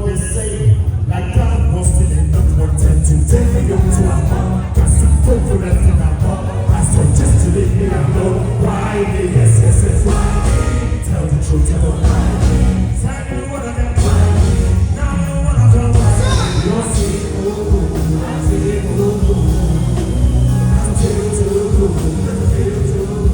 they say, like that was still enough wanted to take me up to a home. Cause I'm confident in a home. I suggest to leave me alone. Why? Yes, yes, yes, why? Tell the truth, tell the lie. Tell me what I got why. Now you wanna go why. You're saying, oh, I'm saying, oh, I'm saying, oh, I'm saying, oh.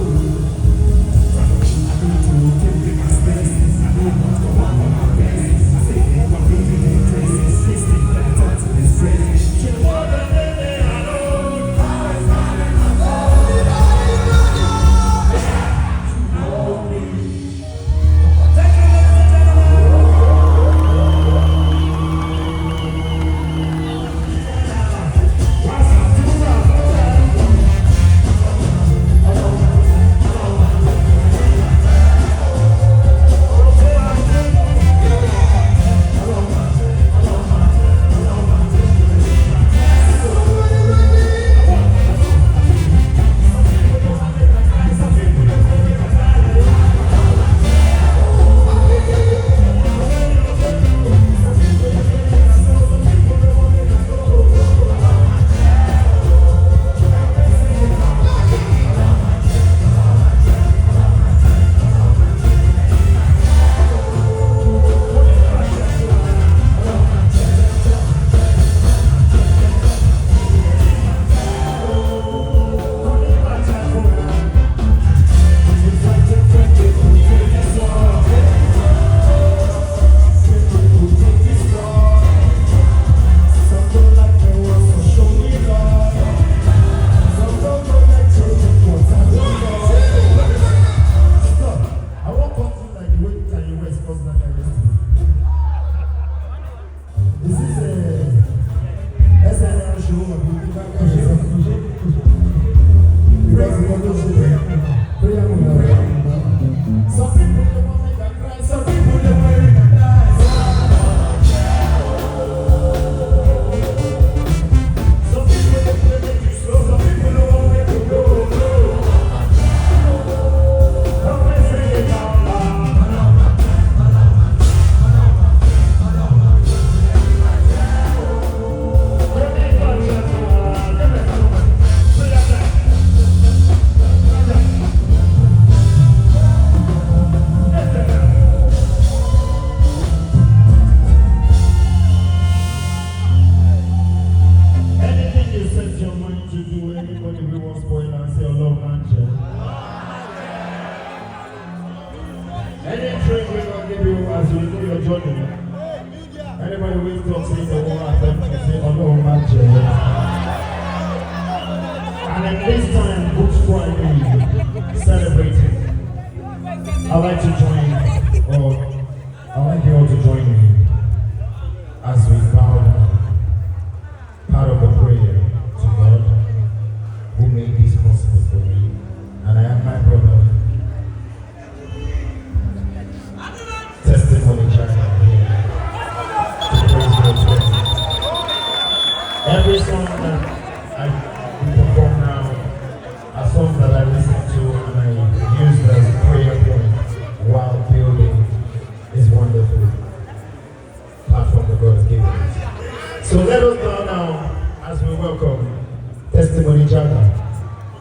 Jaga,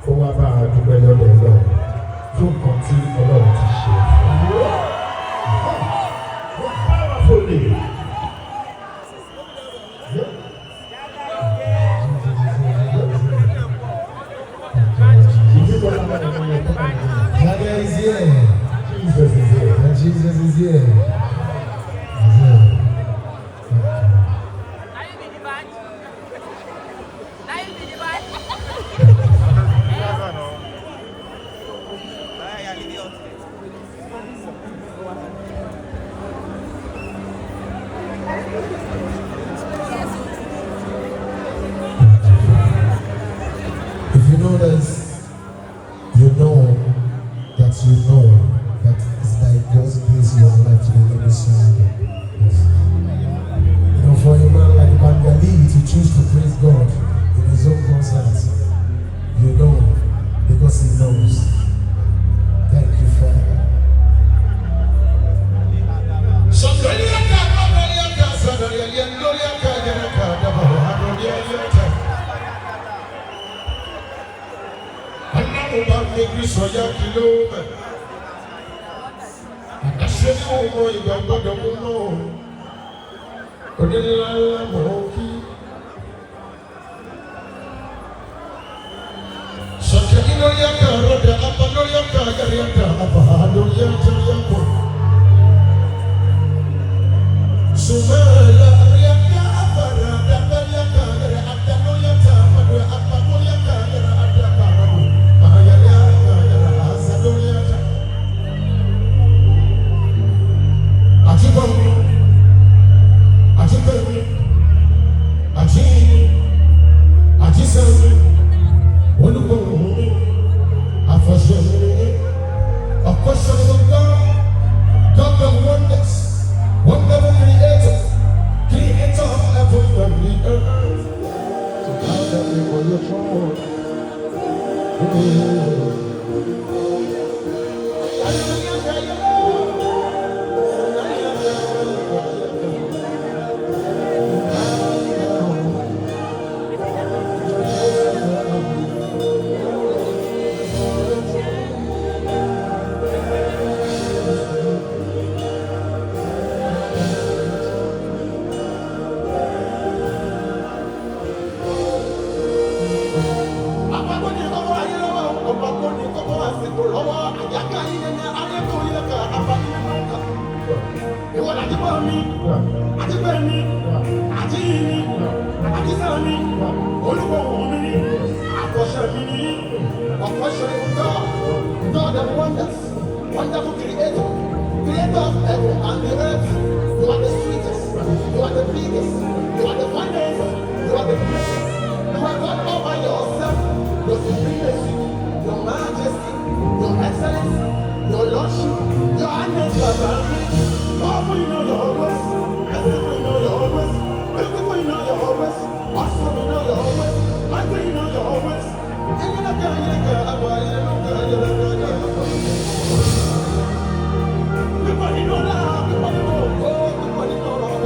kó wá bá a dúpẹ́ lọ́dọ̀ Ọlọ́run fún nǹkan tí Ọlọ́run ti ṣe fún un. Powerfully. Jaga is here. Jesus is here. And Jesus is here. make so young kilo. I said, oh, boy, you don't know. Odella Moki. Sakino Yaka, Roda, Apano Yaka, Yaka, Apahado Yaka, Yako. Sumela, Yaka, Aparada, Yaka, Atano Yaka, Apano Yaka, Ataka, Mahayaka, Asado Yaka. Atibami. God of wonders, wonderful creator, creator of heaven and the earth. You are the sweetest, you are the biggest, you are the finest, you are the greatest. You are God all by yourself, your supremacy, your majesty, your excellence, your lordship, your highness, your authority. Powerful you know your ways, merciful you know your ways, beautiful you know your ways, awesome you know your ways, mighty you know your ways. Everybody know love, everybody know God, everybody know love.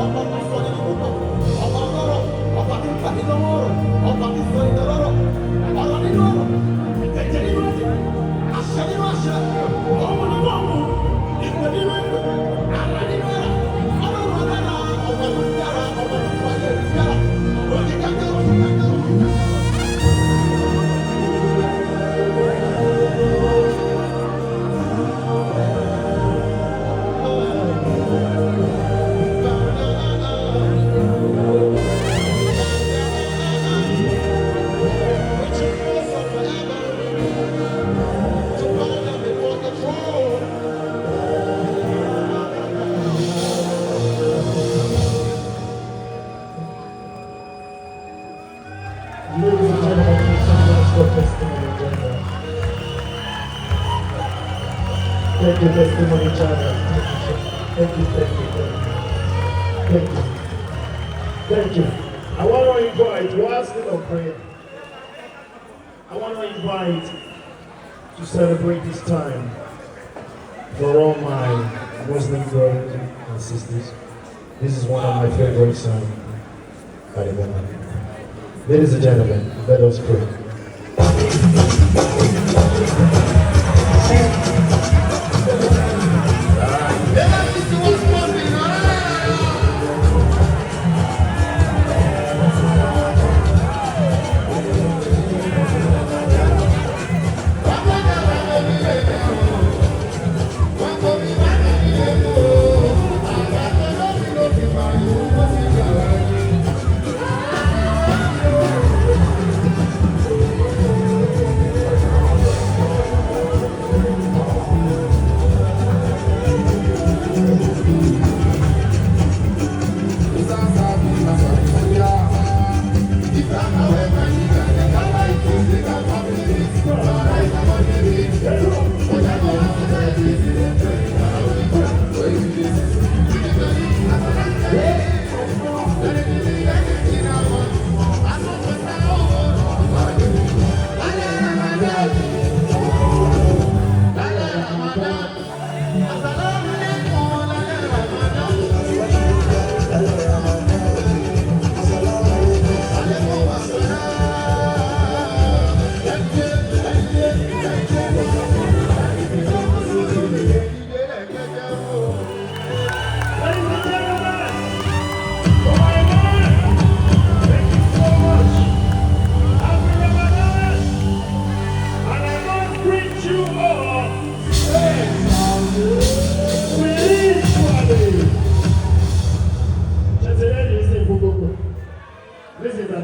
Thank you, testimony Jaga. Thank you. Thank you. I want to invite, while still on prayer, I want to invite to celebrate this time for all my Muslim brothers and sisters. This is one of my favorite songs by the woman. Ladies and gentlemen, let us pray.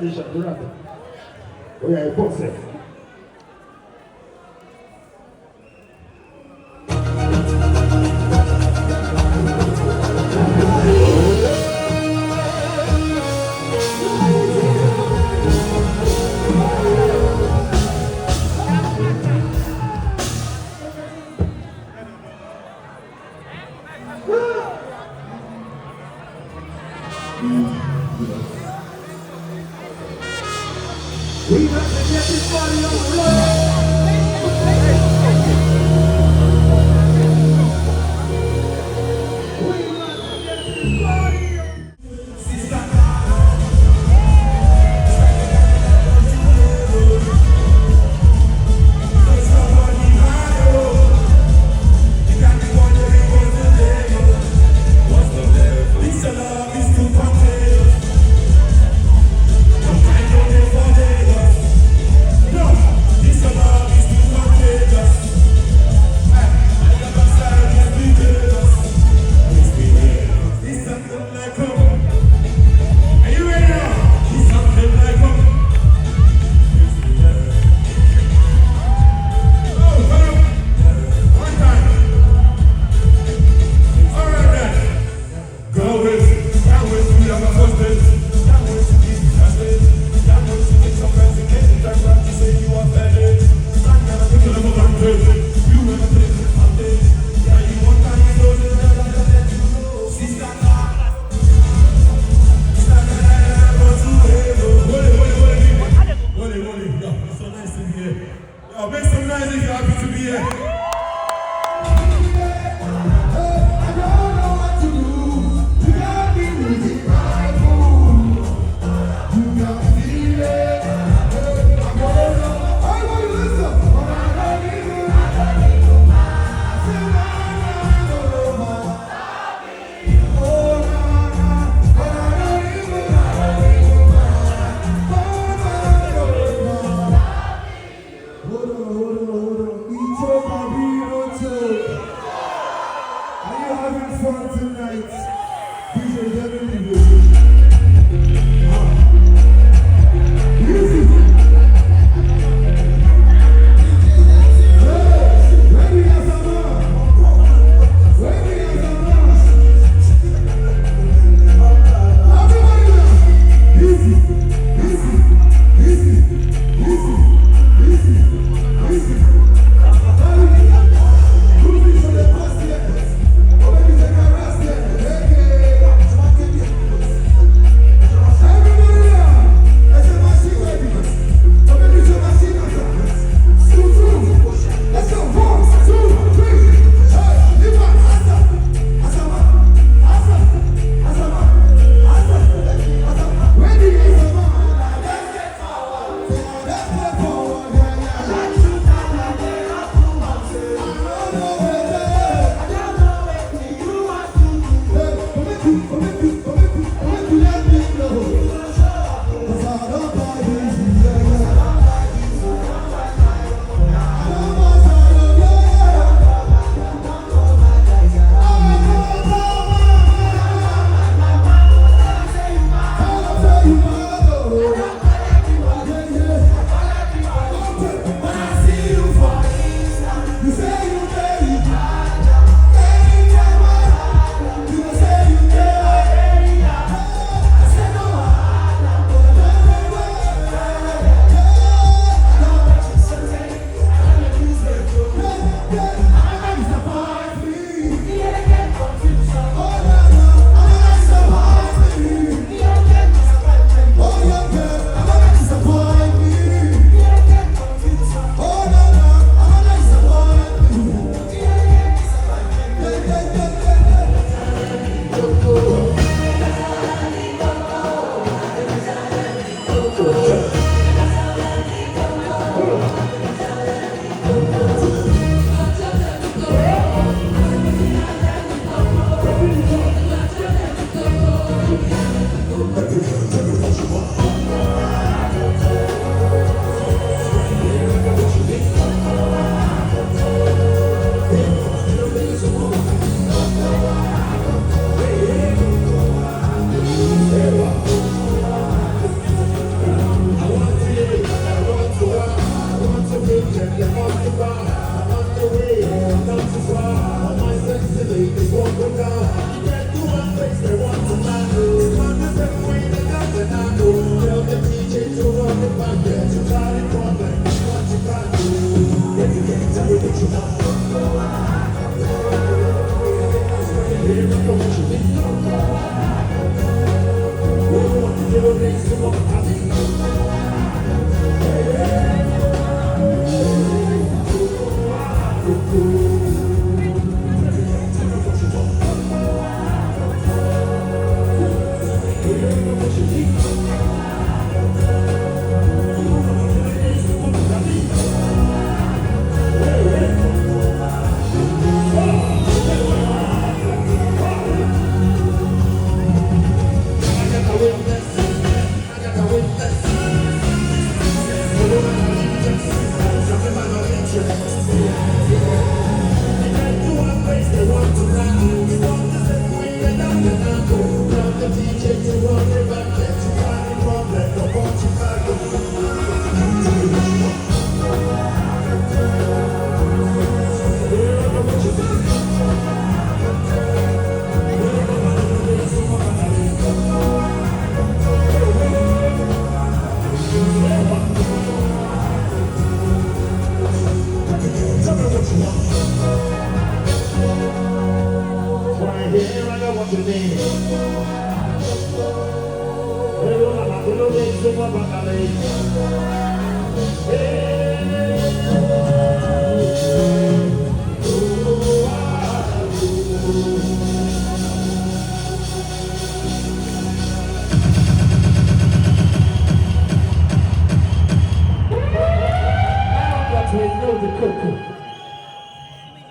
déjà, le rap. Oui, il pense. We got to get this party on the road. We got to get this party on. Sister. Make some noise if you're happy to be here.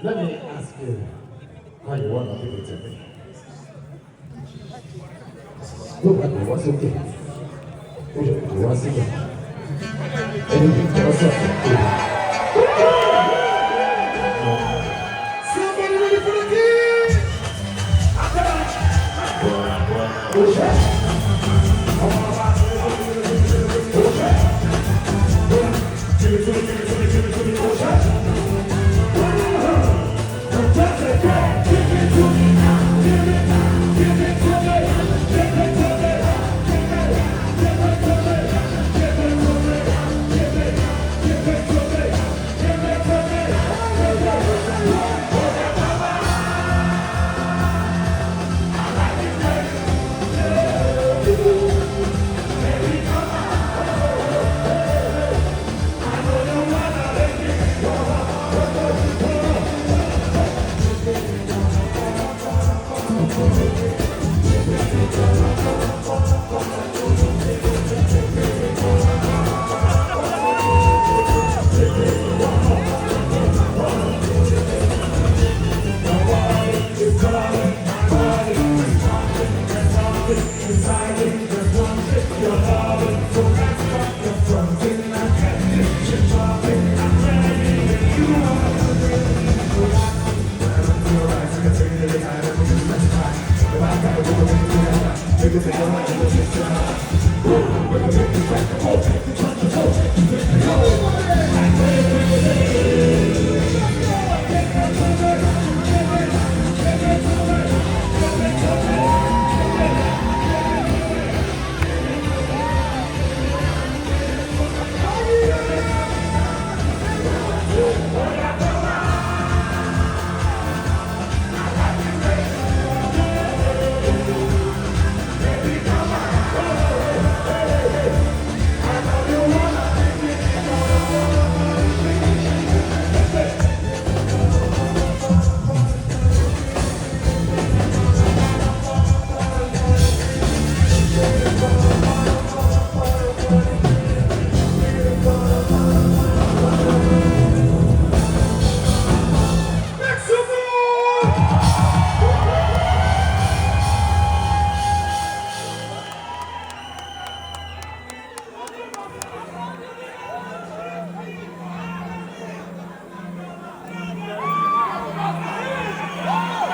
Let me ask you how you want to give it to me. Look at me, what's okay? What's okay? Anything, what's up? Somebody ready for the game? Give it to me, give it to me, give it to me,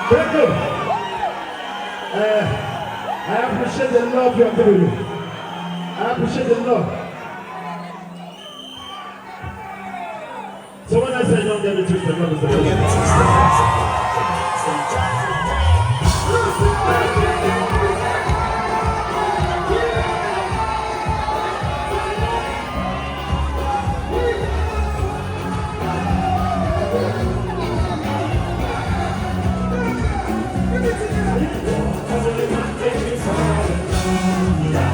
Thank you. I appreciate the love you're giving me. I appreciate the love. So when I say don't get it twisted, love is the don't get it twisted. Yeah.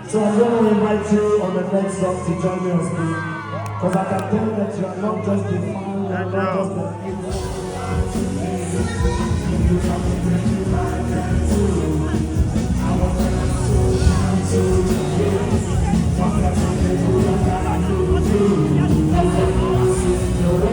So I want to invite you on the next song to join me on stage. Because I can tell that you are not just the fan, you are not just the I want to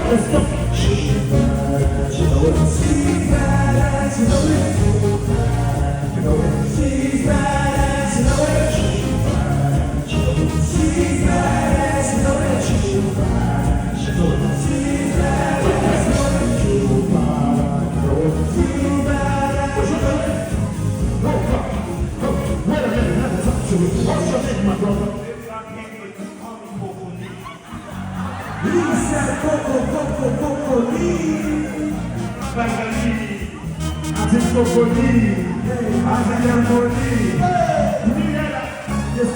Let's go. She's bad, you know it. She's bad, you know it. You know it. She's bad, you know it. She's bad, you know it. She's bad, you know it. She's bad, you know it. She's bad, you know it. Wait a minute, let me talk to you. What's your name, my brother? He said, Coco, Lee. I think Coco Lee. I think Coco Lee. Yes,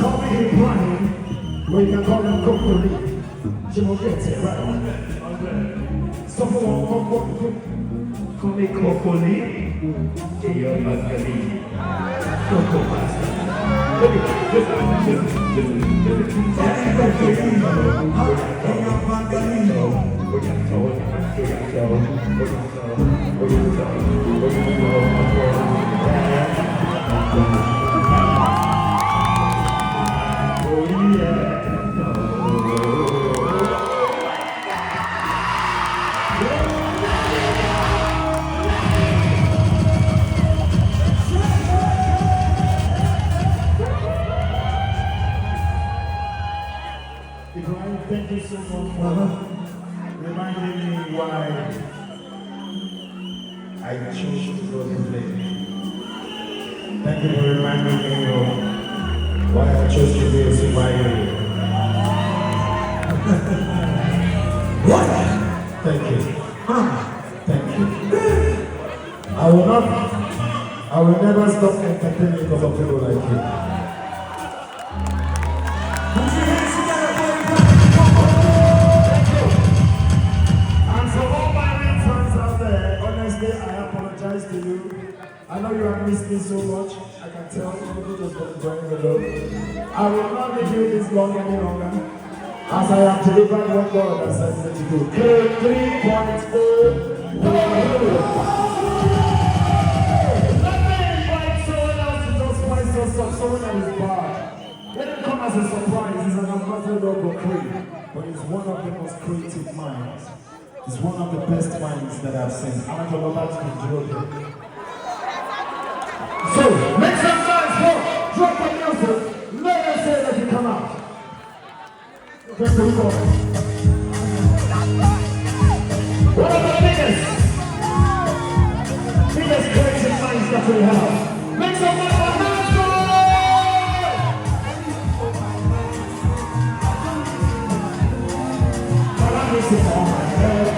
call me Brian. Or you can call him Coco Lee. Jimmy gets it, right? Someone call me Coco Lee. You're Lee. Coco Master. Thank you so much for reminding me why I chose to go to play. Thank you for reminding me of why I chose to be a superhero. What? Thank you. Thank you. I will never stop entertaining because of people like you. To you. I know you have missed me so much. I can tell people just got enjoying the love. I will not leave you this long any longer. As I have delivered what God has said me to do. K3.0. Let me invite someone else to just spice us up, someone that is bad. Let it come as a surprise. He's an ambassador of Cree, but he's one of the most creative minds. It's one of the best minds that I've seen. I want to go back to the drill. So, make some noise for drop the music. Let us say that you come out. Let's go. One of the biggest creative minds that we have. Make some noise for Nasboi! But I'm missing all my head.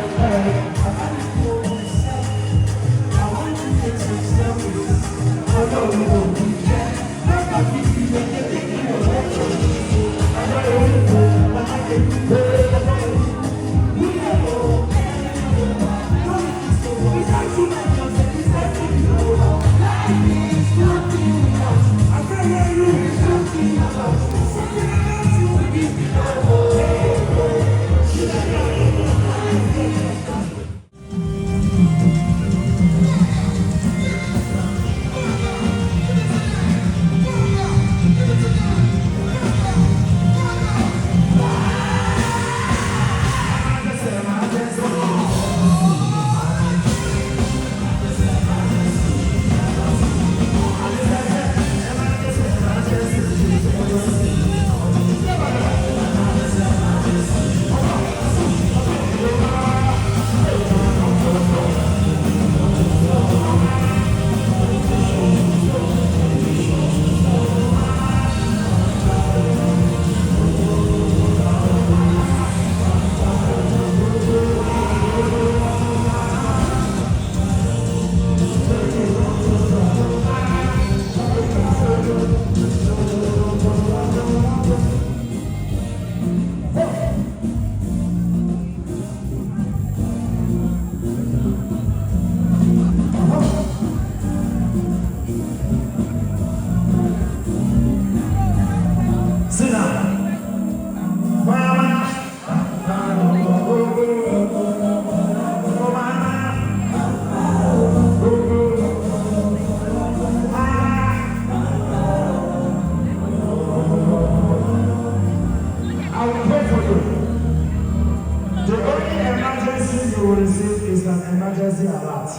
The only emergency you will receive is an emergency alert.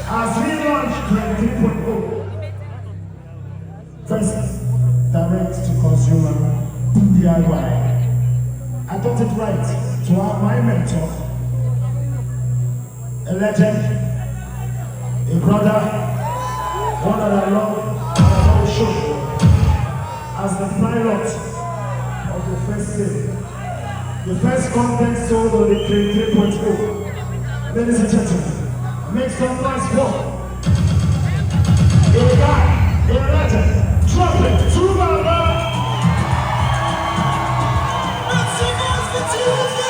As we launch 23.0, first, direct to consumer, DIY. I got it right to have my mentor, a legend, a brother, one that I love, and I will show you, as the pilot of the first series. The first content sold on the 3.0. Ladies and gentlemen, make some noise for a guy, a legend, trumpet, two baba. Make some noise for Tuesdays!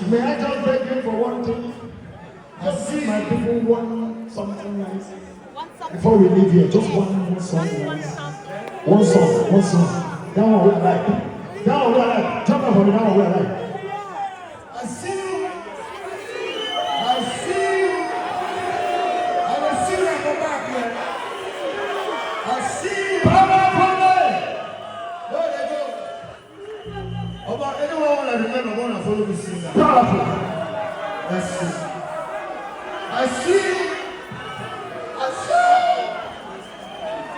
May I just beg you for one thing? Just see my people want something nice. Before we leave here, just one song. One song. That one we like. Jump up for me, that one we like. I see you. I will see you and go back here. I see you. Power. There they go. About anyone that remember going to follow me sing that. Powerful. That's it. I see you.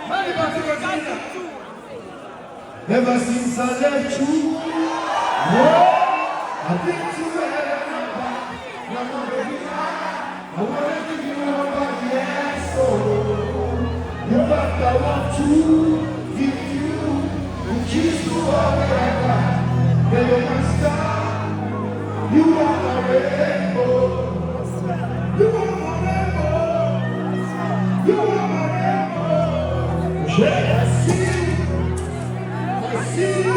Many particular things. Ever since I left you, I've been to heaven. I want to give you all my yes. In fact, I want to give you a kiss to all that I got. You're my star. You are my rainbow. You are my rainbow. You are my rainbow. Yeah, I see you. I see you.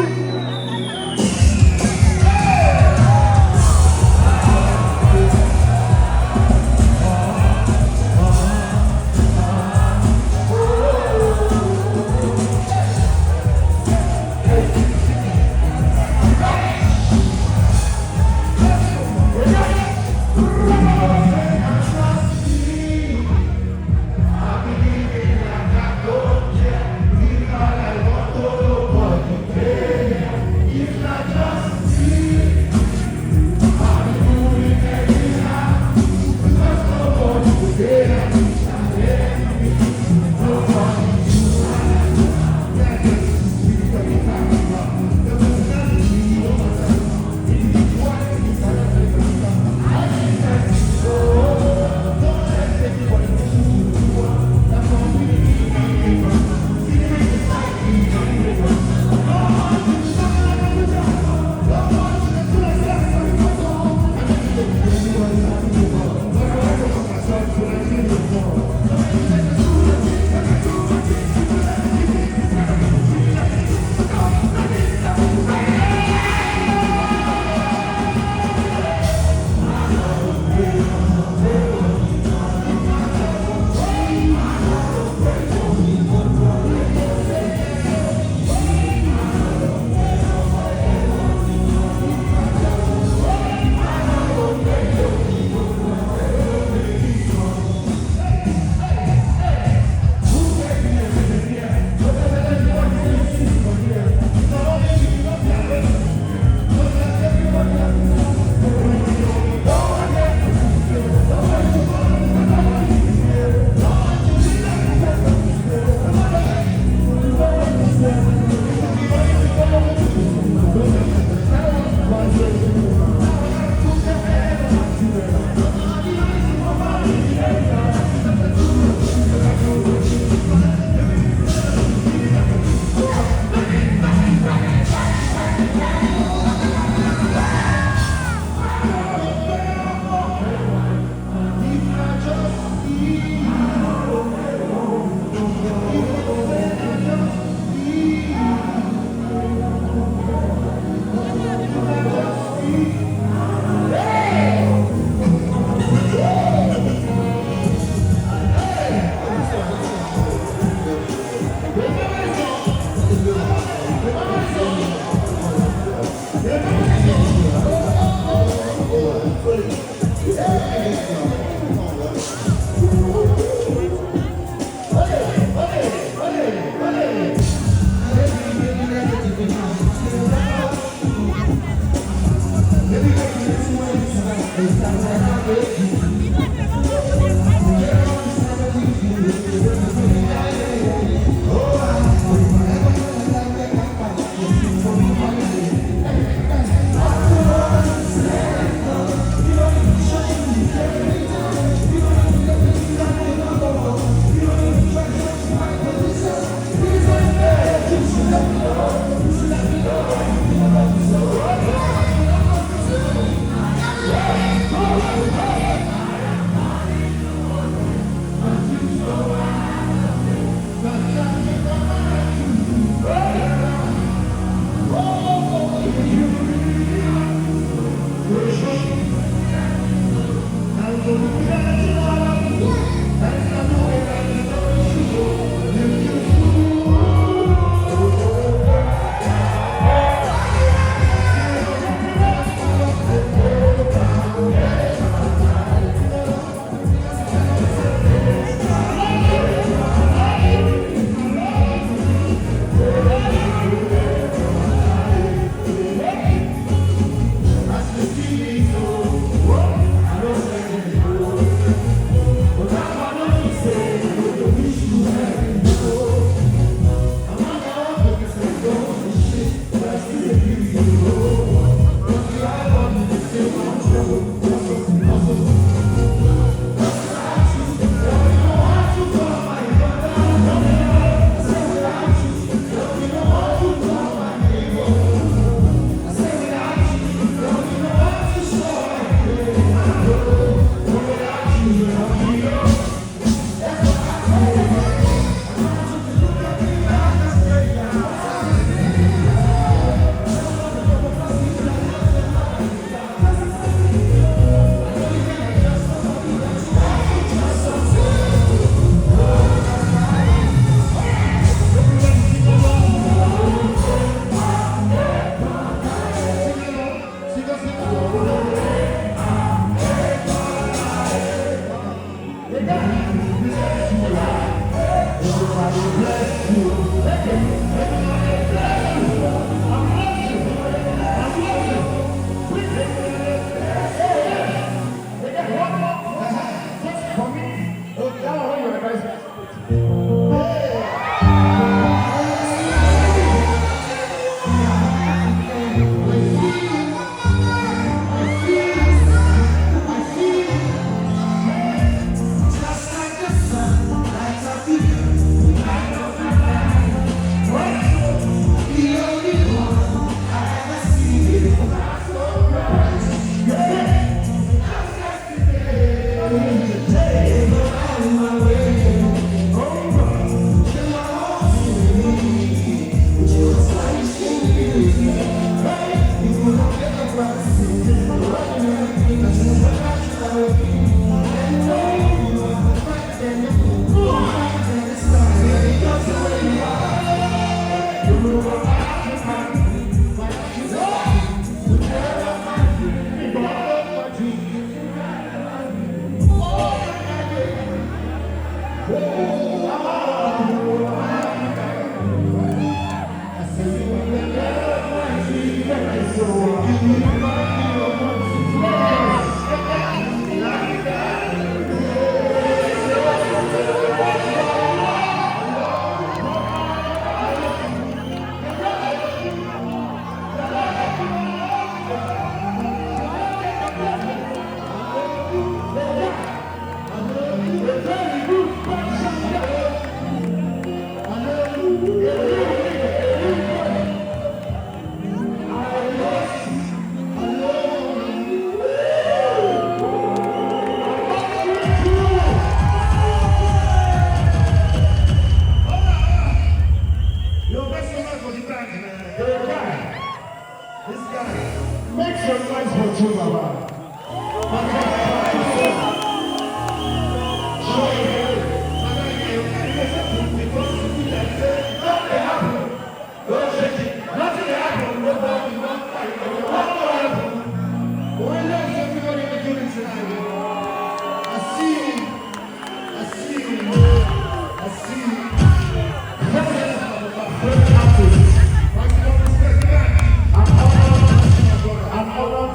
Make some noise for two, Baba.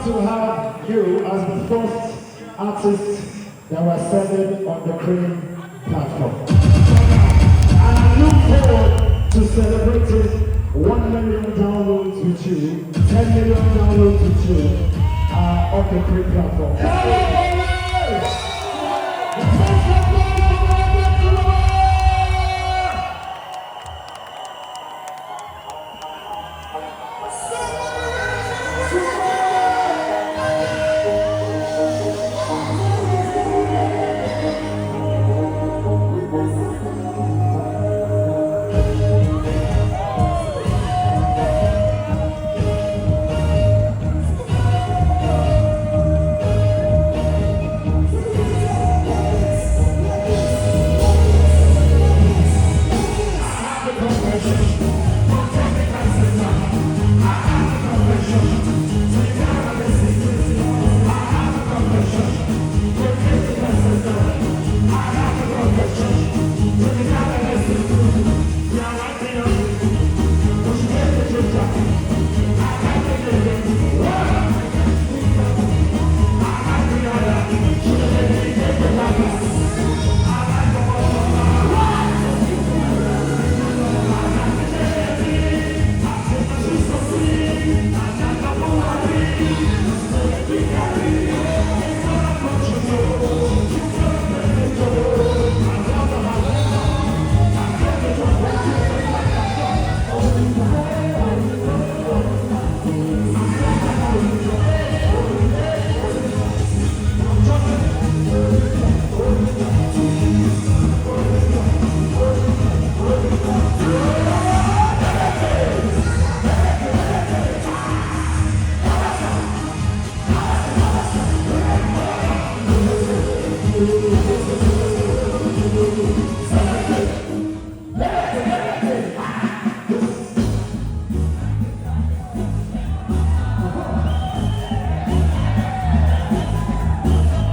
To have you as the first artist that was ascended on the C.R.E.A.M platform. And I look forward to celebrating 1 million downloads with you, 10 million downloads with you on the C.R.E.A.M platform.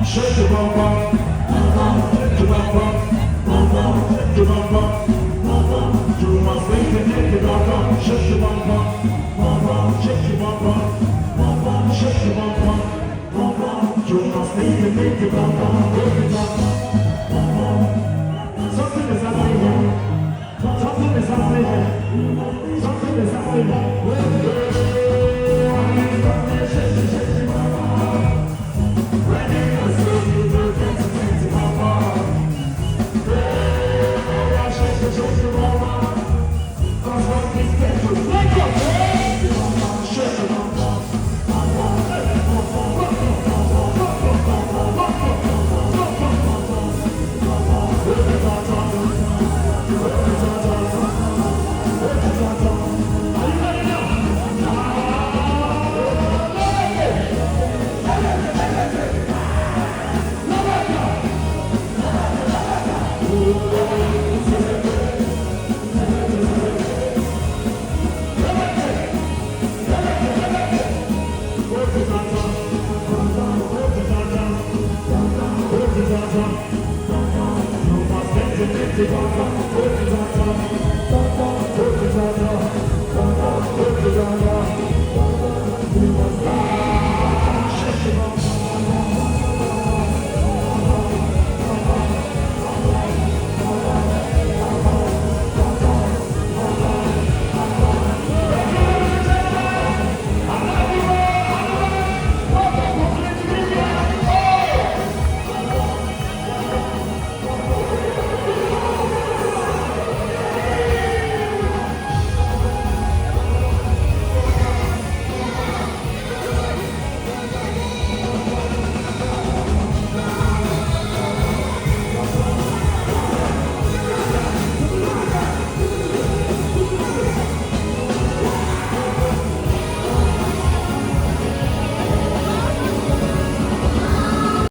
Shake your bum bum, shake your bum bum, shake your bum bum. You must make it, shake your bum bum, shake your bum bum, shake your bum bum, shake your bum bum. You must make it, bum bum, something is happening here. Something is happening here. Something is happening here.